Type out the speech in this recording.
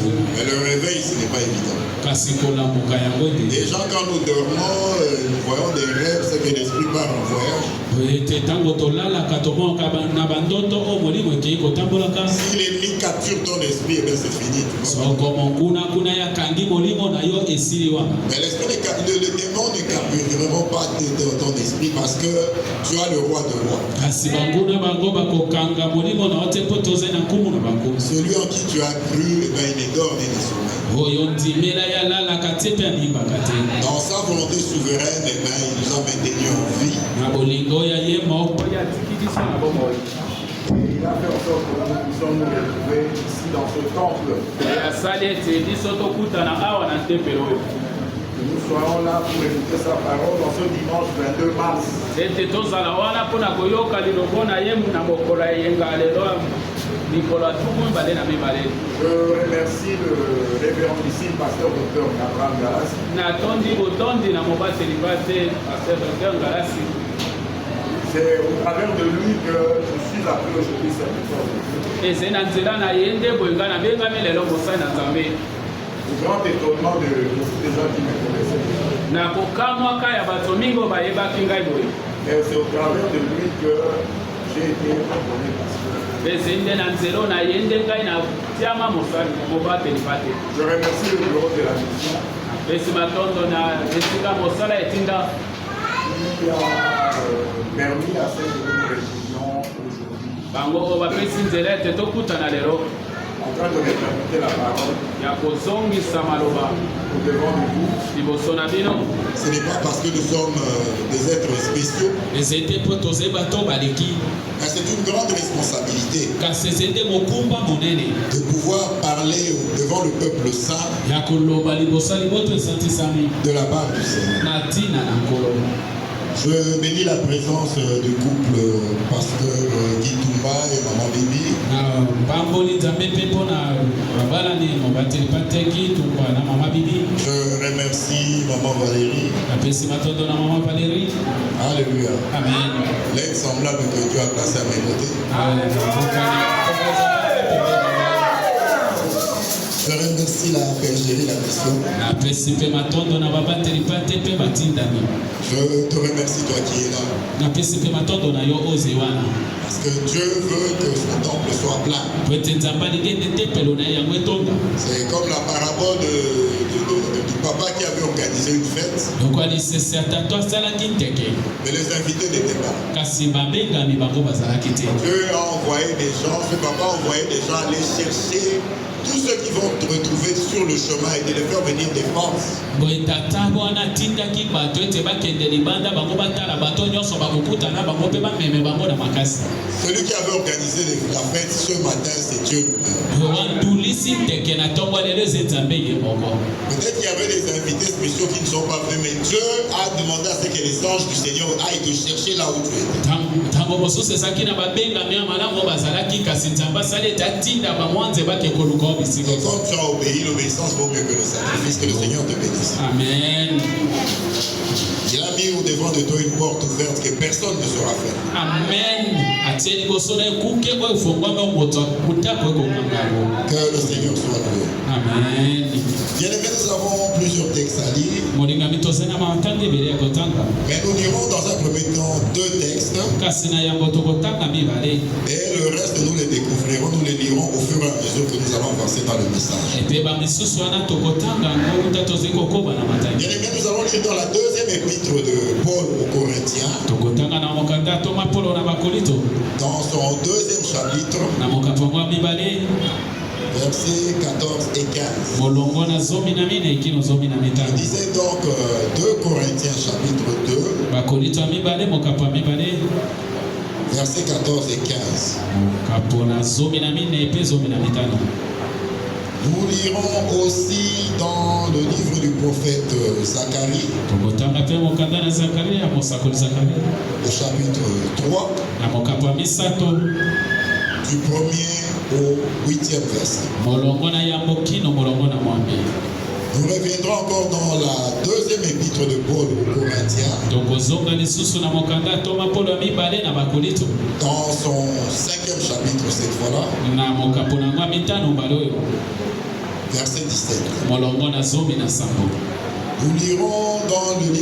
Mais le réveil, ce n'est pas évident. Les gens, quand nous dormons, nous voyons des rêves, c'est que l'esprit part en voyage. Si l'ennemi capture ton esprit, eh bien c'est fini. Mais l'esprit, le démon ne capture vraiment pas ton esprit parce que tu as le roi de roi. Celui en qui tu as cru, eh bien, il ne dort ni ne sommeille. Dans sa volonté souveraine, eh bien, il nous a maintenus en vie. Il a fait en sorte que nous puissions nous retrouver ici dans ce temple. Que nous soyons là pour écouter sa parole dans ce dimanche 22 mars. Je remercie le révérendissime pasteur Dr Abraham Galassi. C'est au travers de lui que je suis appelé aujourd'hui serviteur de Dieu. Au grand étonnement de beaucoup de gens qui me connaissaient. Et c'est au travers de lui que j'ai été appelé pasteur. Je remercie le bureau de la mission qui a permis à cette réunion aujourd'hui. En train de répéter la parole au-devant de vous. Ce n'est pas parce que nous sommes des êtres spéciaux. Mais c'est une grande responsabilité de pouvoir parler devant le peuple saint de la part du Seigneur. Je bénis la présence du couple pasteur Guy Toumba et maman Bibi. Je remercie maman Valérie. Alléluia. Amen. L'aide semblable que Dieu a placé à mes côtés. Je remercie la bergerie, la mission. Je te remercie, toi qui es là. Parce que Dieu veut que son temple soit plein. C'est comme la parabole du papa qui avait organisé une fête. Mais les invités n'étaient pas. Dieu a envoyé des gens, ce papa a envoyé des gens aller chercher tous ceux qui vont te retrouver sur le chemin et de les faire venir des forces. Celui qui avait organisé la fête ce matin, c'est Dieu. Peut-être qu'il y avait des invités spéciaux qui ne sont pas venus, mais Dieu a demandé à ce que les anges du Seigneur aillent te chercher là où tu es. Et quand tu as obéi, l'obéissance vaut mieux que le sacrifice. Que le Seigneur te bénisse. Amen. Il a mis au devant de toi une porte ouverte que personne ne saura faire. Amen. Que le Seigneur soit loué. Amen. Bien aimé, nous avons plusieurs textes à lire. Mais nous lirons dans un premier temps 2 textes. Et le reste, nous les découvrirons, nous les lirons au fur et à mesure que nous allons avancer dans le message. Bien aimé, nous allons lire dans la 2e épître de Paul aux Corinthiens. Dans son 2e chapitre. Versets 14 et 15. Il disait donc 2 Corinthiens chapitre 2. Versets 14 et 15. Nous lirons aussi dans le livre du prophète Zacharie, au chapitre 3, du 1er au 8e verset. Nous reviendrons encore dans la 2e épître de Paul aux Corinthiens, dans son 5e chapitre cette fois-là, verset 17. Nous lirons dans le livre